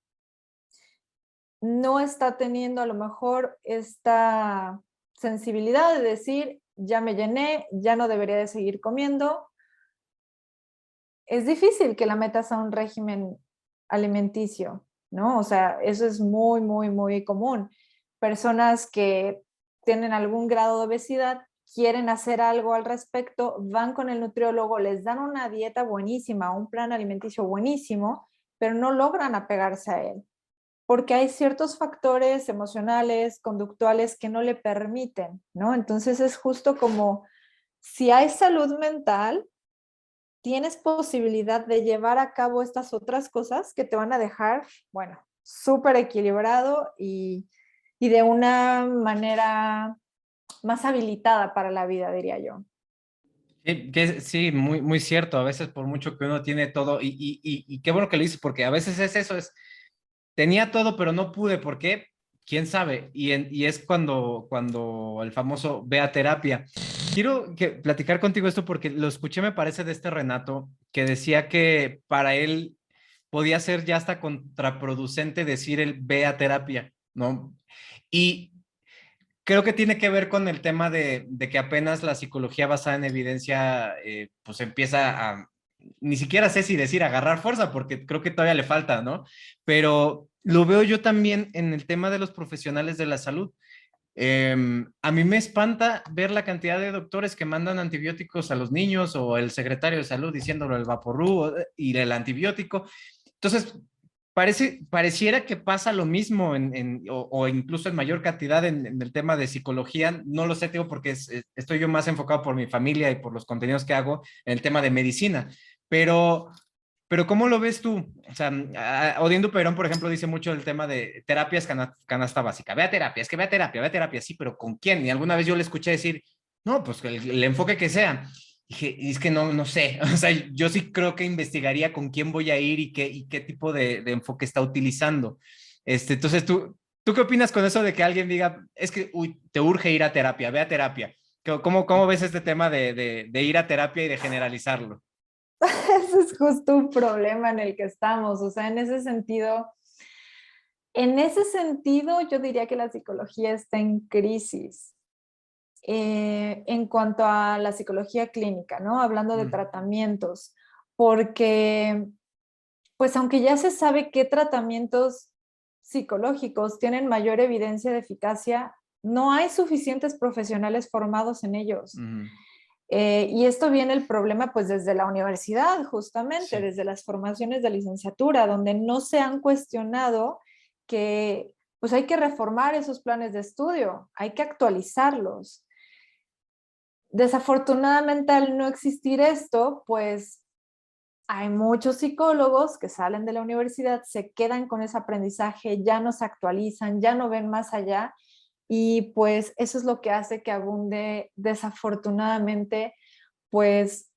No está teniendo a lo mejor esta sensibilidad de decir, ya me llené, ya no debería de seguir comiendo. Es difícil que la metas a un régimen alimenticio, ¿no? O sea, eso es muy, muy, muy común. Personas que tienen algún grado de obesidad, quieren hacer algo al respecto, van con el nutriólogo, les dan una dieta buenísima, un plan alimenticio buenísimo, pero no logran apegarse a él, porque hay ciertos factores emocionales, conductuales que no le permiten, ¿no? Entonces es justo como si hay salud mental, tienes posibilidad de llevar a cabo estas otras cosas que te van a dejar, bueno, súper equilibrado y de una manera más habilitada para la vida, diría yo. Sí, muy, muy cierto. A veces por mucho que uno tiene todo, y qué bueno que lo dices, porque a veces es eso, tenía todo, pero no pude. ¿Por qué? ¿Quién sabe? Y es cuando el famoso ve a terapia. Quiero platicar contigo esto porque lo escuché, me parece, de este Renato, que decía que para él podía ser ya hasta contraproducente decir el ve a terapia, ¿no? Y creo que tiene que ver con el tema de que apenas la psicología basada en evidencia, pues empieza a, ni siquiera sé si decir agarrar fuerza, porque creo que todavía le falta, ¿no? Pero lo veo yo también en el tema de los profesionales de la salud. A mí me espanta ver la cantidad de doctores que mandan antibióticos a los niños o el secretario de salud diciéndolo el vaporru y el antibiótico. Entonces, pareciera que pasa lo mismo o incluso en mayor cantidad en el tema de psicología. No lo sé, digo, porque estoy yo más enfocado por mi familia y por los contenidos que hago en el tema de medicina. Pero, pero ¿cómo lo ves tú? O sea, Odindo Perón, por ejemplo, dice mucho el tema de terapias canasta básica. Ve a terapia, es que ve a terapia, sí, pero ¿con quién? Y alguna vez yo le escuché decir, no, pues el enfoque que sea. Dije, y es que no sé, o sea, yo sí creo que investigaría con quién voy a ir y qué tipo de enfoque está utilizando. Entonces, ¿tú qué opinas con eso de que alguien diga, es que uy, te urge ir a terapia, ve a terapia? ¿Cómo ves este tema de ir a terapia y de generalizarlo? Ese es justo un problema en el que estamos. O sea, en ese sentido, yo diría que la psicología está en crisis. En cuanto a la psicología clínica, ¿no? Hablando de tratamientos, porque, pues aunque ya se sabe qué tratamientos psicológicos tienen mayor evidencia de eficacia, no hay suficientes profesionales formados en ellos. Mm, Y esto viene el problema pues desde la universidad, justamente, sí. desde las formaciones de licenciatura, donde no se han cuestionado que pues hay que reformar esos planes de estudio, hay que actualizarlos. Desafortunadamente, al no existir esto, pues hay muchos psicólogos que salen de la universidad, se quedan con ese aprendizaje, ya no se actualizan, ya no ven más allá y pues eso es lo que hace que abunde desafortunadamente pues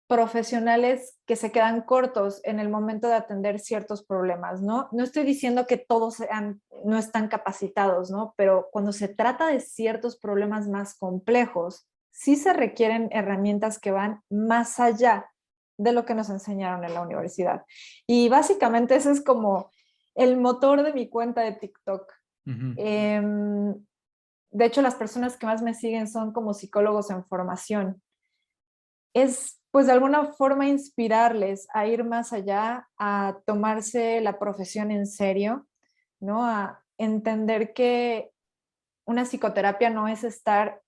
profesionales que se quedan cortos en el momento de atender ciertos problemas, ¿no? No estoy diciendo que todos no están capacitados, ¿no? Pero cuando se trata de ciertos problemas más complejos, sí se requieren herramientas que van más allá de lo que nos enseñaron en la universidad. Y básicamente ese es como el motor de mi cuenta de TikTok. Ujú. Eh, de hecho, las personas que más me siguen son como psicólogos en formación. Es pues de alguna forma inspirarles a ir más allá, a tomarse la profesión en serio, ¿no? A entender que una psicoterapia no es estar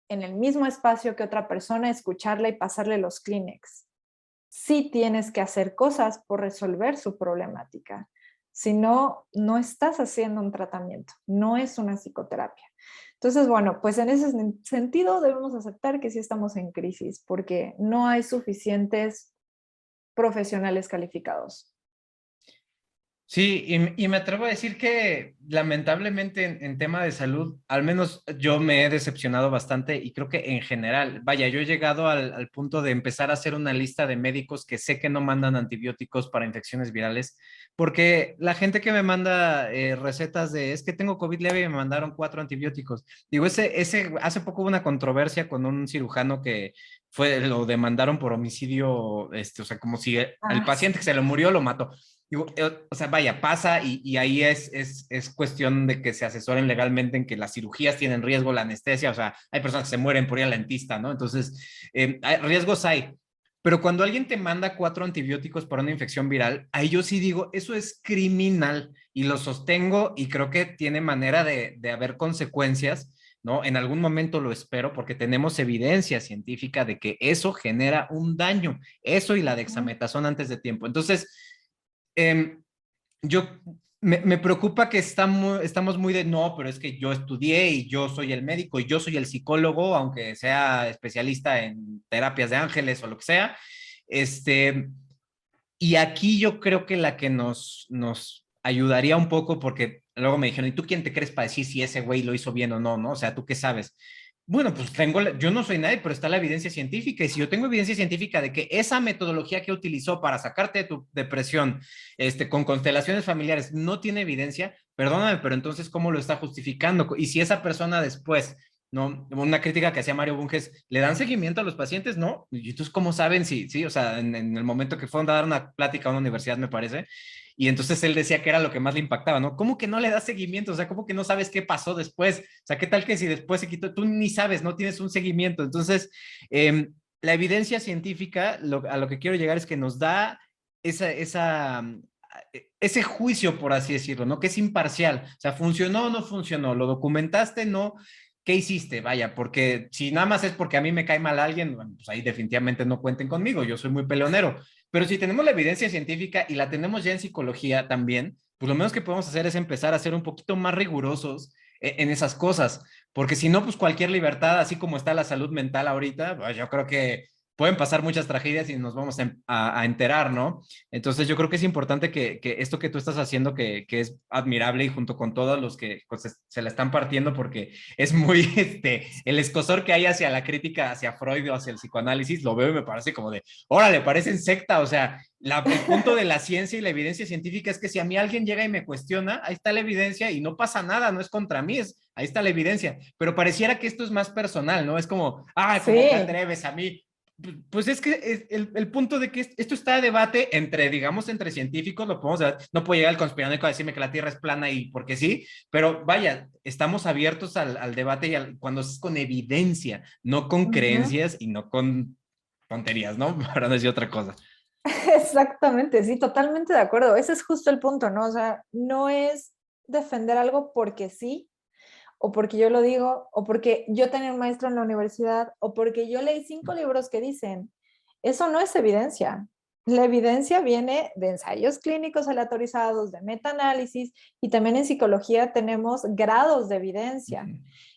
en el mismo espacio que otra persona, escucharla y pasarle los Kleenex. Sí tienes que hacer cosas por resolver su problemática. Si no, no estás haciendo un tratamiento, no es una psicoterapia. Entonces, bueno, pues en ese sentido debemos aceptar que sí estamos en crisis porque no hay suficientes profesionales calificados. Sí, y me atrevo a decir que lamentablemente en tema de salud, al menos yo me he decepcionado bastante y creo que en general, vaya, yo he llegado al punto de empezar a hacer una lista de médicos que sé que no mandan antibióticos para infecciones virales, porque la gente que me manda recetas de, es que tengo COVID leve y me mandaron 4 antibióticos. Digo, hace poco hubo una controversia con un cirujano que lo demandaron por homicidio, o sea, como si el Ah, paciente que sí. se le murió lo mató. Digo, o sea, vaya, pasa y ahí es cuestión de que se asesoren legalmente en que las cirugías tienen riesgo, la anestesia, o sea, hay personas que se mueren por ir al dentista, ¿no? Entonces, riesgos hay. Pero cuando alguien te manda 4 antibióticos para una infección viral, ahí yo sí digo, eso es criminal y lo sostengo y creo que tiene manera de haber consecuencias, ¿no? En algún momento lo espero porque tenemos evidencia científica de que eso genera un daño, eso y la dexametasona antes de tiempo. Entonces, eh, yo me preocupa que estamos muy de no, pero es que yo estudié y yo soy el médico y yo soy el psicólogo, aunque sea especialista en terapias de ángeles o lo que sea. Este, y aquí yo creo que la que nos ayudaría un poco, porque luego me dijeron, ¿y tú quién te crees para decir si ese güey lo hizo bien o no, no? O sea, ¿tú qué sabes? Bueno, pues yo no soy nadie, pero está la evidencia científica. Y si yo tengo evidencia científica de que esa metodología que utilizó para sacarte de tu depresión, con constelaciones familiares, no tiene evidencia, perdóname, pero entonces, ¿cómo lo está justificando? Y si esa persona después, ¿no? Una crítica que hacía Mario Bunges, ¿le dan seguimiento a los pacientes? No. Y entonces, ¿cómo saben si, sí? O sea, en el momento que fueron a dar una plática a una universidad, me parece, y entonces él decía que era lo que más le impactaba, ¿no? ¿Cómo que no le das seguimiento? O sea, ¿cómo que no sabes qué pasó después? O sea, ¿qué tal que si después se quitó? Tú ni sabes, no tienes un seguimiento. Entonces, la evidencia científica, a lo que quiero llegar es que nos da ese juicio, por así decirlo, ¿no? Que es imparcial. O sea, ¿funcionó o no funcionó? ¿Lo documentaste? No. ¿Qué hiciste? Vaya, porque si nada más es porque a mí me cae mal alguien, bueno, pues ahí definitivamente no cuenten conmigo, yo soy muy peleonero, Pero si tenemos la evidencia científica y la tenemos ya en psicología también, pues lo menos que podemos hacer es empezar a ser un poquito más rigurosos en esas cosas, porque si no, pues cualquier libertad, así como está la salud mental ahorita, pues yo creo que pueden pasar muchas tragedias y nos vamos a enterar, ¿no? Entonces yo creo que es importante que esto que tú estás haciendo, que es admirable y junto con todos los que pues, se la están partiendo, porque es muy, el escozor que hay hacia la crítica, hacia Freud o hacia el psicoanálisis, lo veo y me parece como de, órale, parecen secta, o sea, el punto de la ciencia y la evidencia científica es que si a mí alguien llega y me cuestiona, ahí está la evidencia y no pasa nada, no es contra mí, ahí está la evidencia, pero pareciera que esto es más personal, ¿no? Es como, ¿cómo te Sí. atreves a mí? Pues es que es el punto de que esto está a debate entre, digamos, entre científicos, lo podemos ver, no puede llegar el conspiranoico a decirme que la Tierra es plana y porque sí, pero vaya, estamos abiertos al debate y cuando es con evidencia, no con Ujú. creencias y no con tonterías, ¿no? Para no decir otra cosa. Exactamente, sí, totalmente de acuerdo. Ese es justo el punto, ¿no? O sea, no es defender algo porque sí, o porque yo lo digo, o porque yo tenía un maestro en la universidad, o porque yo leí 5 libros que dicen. Eso no es evidencia. La evidencia viene de ensayos clínicos aleatorizados, de metaanálisis, y también en psicología tenemos grados de evidencia.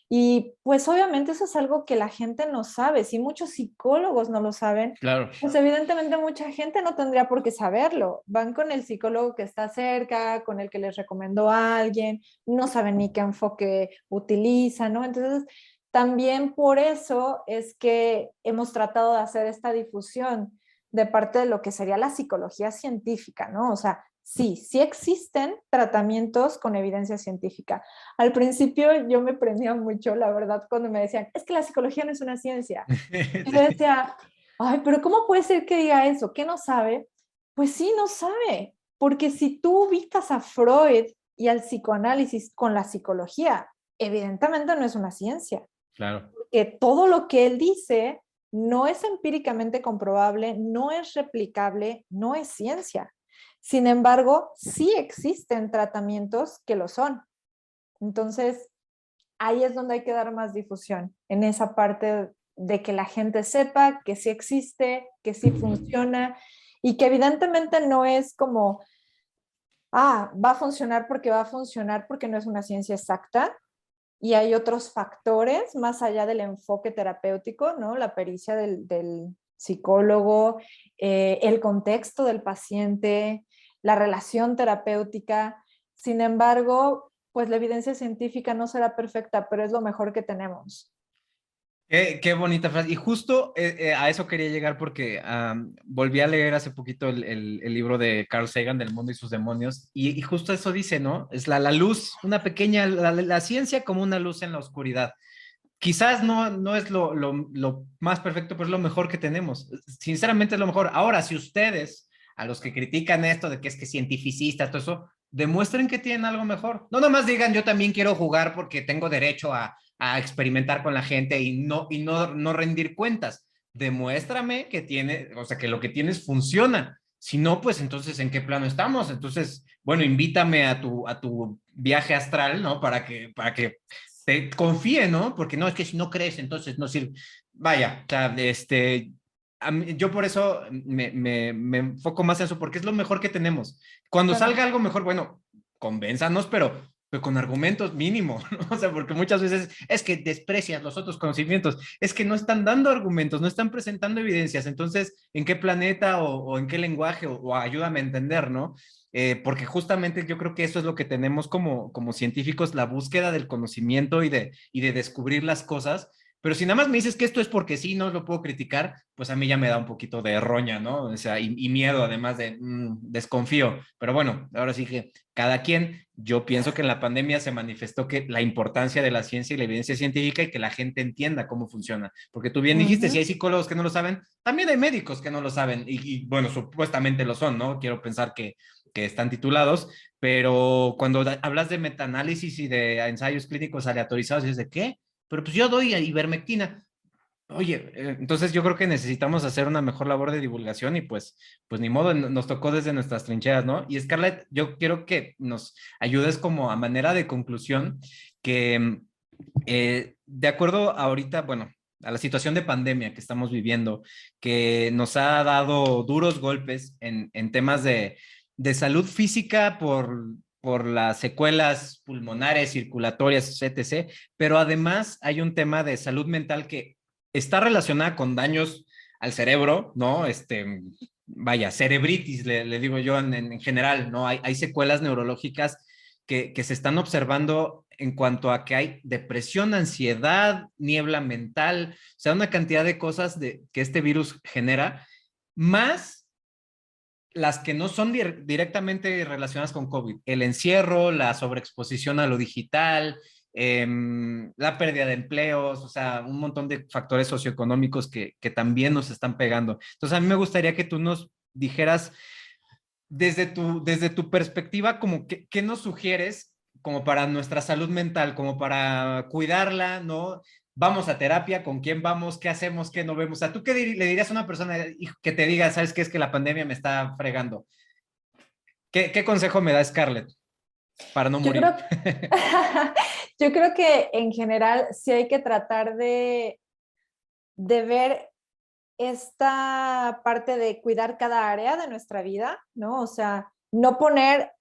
Y pues obviamente eso es algo que la gente no sabe. Si muchos psicólogos no lo saben, Claro. pues evidentemente mucha gente no tendría por qué saberlo. Van con el psicólogo que está cerca, con el que les recomendó a alguien, no saben ni qué enfoque utiliza, ¿no? Entonces, también por eso es que hemos tratado de hacer esta difusión de parte de lo que sería la psicología científica, ¿no? O sea, sí, sí existen tratamientos con evidencia científica. Al principio yo me prendía mucho, la verdad, cuando me decían, es que la psicología no es una ciencia. Y yo Sí. decía, ay, pero ¿cómo puede ser que diga eso? ¿Qué no sabe? Pues sí, no sabe, porque si tú ubicas a Freud y al psicoanálisis con la psicología, evidentemente no es una ciencia, Claro. que todo lo que él dice no es empíricamente comprobable, no es replicable, no es ciencia. Sin embargo, sí existen tratamientos que lo son. Entonces, ahí es donde hay que dar más difusión, en esa parte de que la gente sepa que sí existe, que sí funciona y que evidentemente no es como, va a funcionar porque no es una ciencia exacta y hay otros factores más allá del enfoque terapéutico, ¿no? La pericia del psicólogo, el contexto del paciente, la relación terapéutica. Sin embargo, pues la evidencia científica no será perfecta, pero es lo mejor que tenemos. Qué bonita frase. Y justo a eso quería llegar porque volví a leer hace poquito el libro de Carl Sagan del mundo y sus demonios y justo eso dice, ¿no? Es la luz, una pequeña, la ciencia como una luz en la oscuridad. Quizás no es lo más perfecto, pero es lo mejor que tenemos. Sinceramente es lo mejor. Ahora, si ustedes, a los que critican esto de que es que cientificista, todo eso, demuestren que tienen algo mejor. No nomás digan, yo también quiero jugar porque tengo derecho a experimentar con la gente y no rendir cuentas. Demuéstrame que tiene, o sea, que lo que tienes funciona. Si no, pues entonces, ¿en qué plano estamos? Entonces, bueno, invítame a tu viaje astral, ¿no? Para que te confíe, ¿no? Porque no, es que si no crees, entonces no sirve. Vaya, o sea, yo por eso me enfoco más en eso, porque es lo mejor que tenemos. Cuando Claro. salga algo mejor, bueno, convénzanos, pero con argumentos mínimo, ¿no? O sea, porque muchas veces es que desprecias los otros conocimientos, es que no están dando argumentos, no están presentando evidencias, entonces, ¿en qué planeta o en qué lenguaje o ayúdame a entender, ¿no? Porque justamente yo creo que eso es lo que tenemos como científicos, la búsqueda del conocimiento y de descubrir las cosas. Pero si nada más me dices que esto es porque sí, no lo puedo criticar, pues a mí ya me da un poquito de roña, ¿no? O sea, y miedo, además de desconfío. Pero bueno, ahora sí que cada quien, yo pienso que en la pandemia se manifestó que la importancia de la ciencia y la evidencia científica y que la gente entienda cómo funciona. Porque tú bien dijiste, si Ujú. hay psicólogos que no lo saben, también hay médicos que no lo saben. Bueno, supuestamente lo son, ¿no? Quiero pensar que están titulados, pero cuando hablas de metaanálisis y de ensayos clínicos aleatorizados, es de qué, pero pues yo doy ivermectina. Oye, entonces yo creo que necesitamos hacer una mejor labor de divulgación y pues ni modo, nos tocó desde nuestras trincheras, ¿no? Y Scarlett, yo quiero que nos ayudes como a manera de conclusión, que de acuerdo ahorita, bueno, a la situación de pandemia que estamos viviendo, que nos ha dado duros golpes en temas de salud física por las secuelas pulmonares, circulatorias, etc. Pero además hay un tema de salud mental que está relacionada con daños al cerebro, ¿no? Vaya, cerebritis, le digo yo en general, ¿no? Hay secuelas neurológicas que se están observando en cuanto a que hay depresión, ansiedad, niebla mental, o sea, una cantidad de cosas que este virus genera, más las que no son directamente relacionadas con COVID. El encierro, la sobreexposición a lo digital, la pérdida de empleos, o sea, un montón de factores socioeconómicos que también nos están pegando. Entonces, a mí me gustaría que tú nos dijeras desde tu perspectiva, como ¿qué nos sugieres como para nuestra salud mental, como para cuidarla, ¿no? Vamos a terapia, ¿con quién vamos? ¿Qué hacemos? ¿Qué no vemos? O sea, ¿tú qué le dirías a una persona que te diga, sabes qué es que la pandemia me está fregando? ¿Qué consejo me da Scarlett para no Yo morir? creo, yo creo que en general sí hay que tratar de ver esta parte de cuidar cada área de nuestra vida, ¿no? O sea, no poner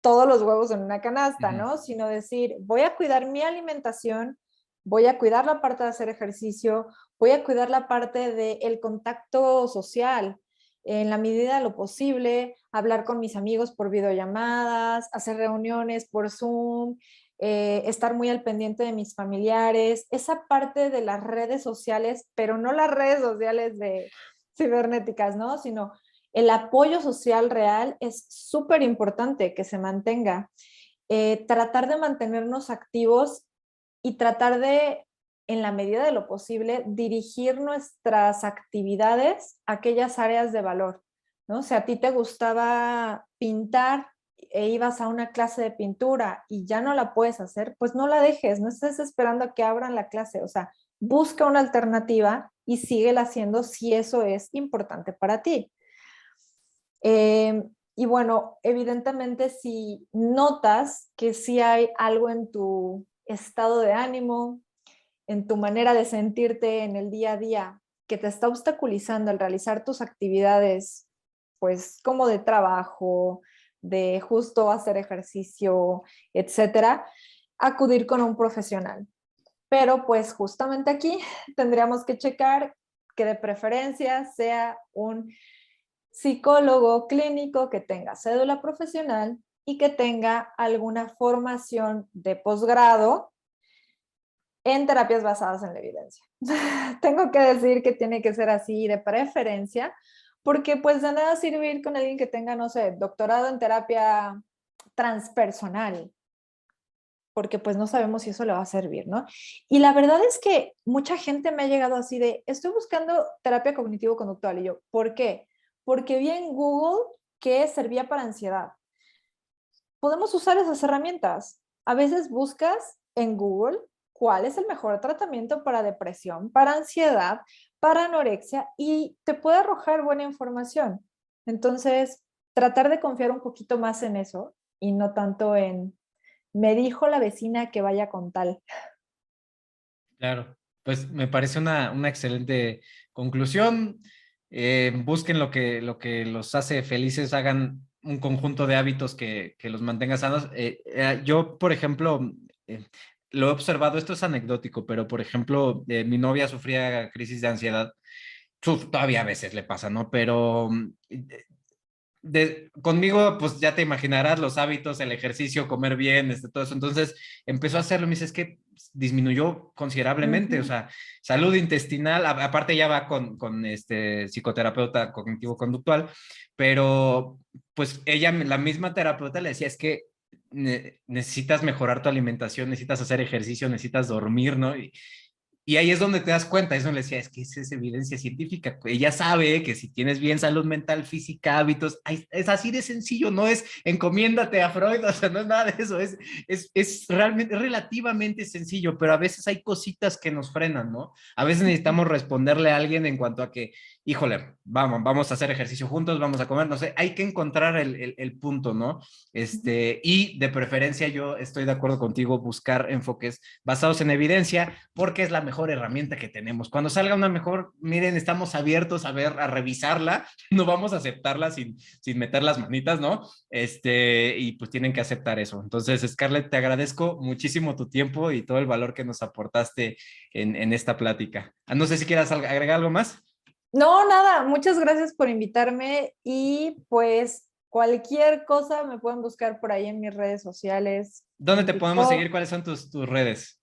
todos los huevos en una canasta, Ujú. ¿no? Sino decir, voy a cuidar mi alimentación, voy a cuidar la parte de hacer ejercicio, voy a cuidar la parte del contacto social, en la medida de lo posible, hablar con mis amigos por videollamadas, hacer reuniones por Zoom, estar muy al pendiente de mis familiares, esa parte de las redes sociales, pero no las redes sociales de cibernéticas, ¿no? Sino el apoyo social real es súper importante que se mantenga. Tratar de mantenernos activos y tratar de, en la medida de lo posible, dirigir nuestras actividades a aquellas áreas de valor, ¿no? Si a ti te gustaba pintar e ibas a una clase de pintura y ya no la puedes hacer, pues no la dejes, no estés esperando a que abran la clase, o sea, busca una alternativa y síguela haciendo si eso es importante para ti. Y bueno, evidentemente si notas que sí hay algo en tu estado de ánimo, en tu manera de sentirte en el día a día, que te está obstaculizando el realizar tus actividades, pues como de trabajo, de justo hacer ejercicio, etcétera, acudir con un profesional. Pero pues justamente aquí tendríamos que checar que de preferencia sea un psicólogo clínico que tenga cédula profesional y que tenga alguna formación de posgrado en terapias basadas en la evidencia. Tengo que decir que tiene que ser así de preferencia, porque pues de nada sirve ir con alguien que tenga, no sé, doctorado en terapia transpersonal, porque pues no sabemos si eso le va a servir, ¿no? Y la verdad es que mucha gente me ha llegado así de, estoy buscando terapia cognitivo-conductual, y yo, ¿por qué? Porque vi en Google que servía para ansiedad. Podemos usar esas herramientas. A veces buscas en Google cuál es el mejor tratamiento para depresión, para ansiedad, para anorexia y te puede arrojar buena información. Entonces, tratar de confiar un poquito más en eso y no tanto en, me dijo la vecina que vaya con tal. Claro, pues me parece una excelente conclusión. Busquen lo que los hace felices, hagan un conjunto de hábitos que los mantenga sanos. Yo, por ejemplo, eh, lo he observado, esto es anecdótico, pero por ejemplo, mi novia sufría crisis de ansiedad. Todavía a veces le pasa, ¿no? Pero conmigo, pues ya te imaginarás los hábitos, el ejercicio, comer bien, todo eso. Entonces empezó a hacerlo. Me dice, es que disminuyó considerablemente, o Ujú. sea, salud intestinal, aparte ya va con este psicoterapeuta cognitivo-conductual, pero pues ella, la misma terapeuta le decía, es que necesitas mejorar tu alimentación, necesitas hacer ejercicio, necesitas dormir, ¿no? Y ahí es donde te das cuenta, eso le decía, es que esa es evidencia científica. Ella sabe que si tienes bien salud mental, física, hábitos, es así de sencillo, no es encomiéndate a Freud, o sea, no es nada de eso, es realmente, es relativamente sencillo, pero a veces hay cositas que nos frenan, ¿no? A veces necesitamos responderle a alguien en cuanto a que, híjole, vamos a hacer ejercicio juntos, vamos a comer, no sé, hay que encontrar el punto, ¿no? Y de preferencia yo estoy de acuerdo contigo, buscar enfoques basados en evidencia, porque es la mejor mejor herramienta que tenemos. Cuando salga una mejor, miren, estamos abiertos a ver, a revisarla, no vamos a aceptarla sin meter las manitas, ¿no? Y pues tienen que aceptar eso. Entonces, Scarlett, te agradezco muchísimo tu tiempo y todo el valor que nos aportaste en esta plática. No sé si quieras agregar algo más. No, nada, muchas gracias por invitarme y pues cualquier cosa me pueden buscar por ahí en mis redes sociales. ¿Dónde te podemos seguir? ¿Cuáles son tus redes?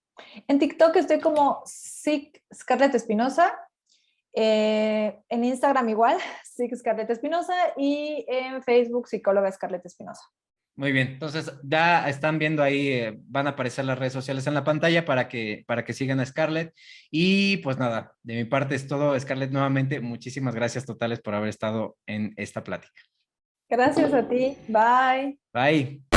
En TikTok estoy como SIC Scarlett Espinosa, en Instagram igual, SIC Scarlett Espinosa y en Facebook psicóloga Scarlett Espinosa. Muy bien, entonces ya están viendo ahí, van a aparecer las redes sociales en la pantalla para que sigan a Scarlett. Y pues nada, de mi parte es todo. Scarlett, nuevamente, muchísimas gracias totales por haber estado en esta plática. Gracias a ti, bye. Bye.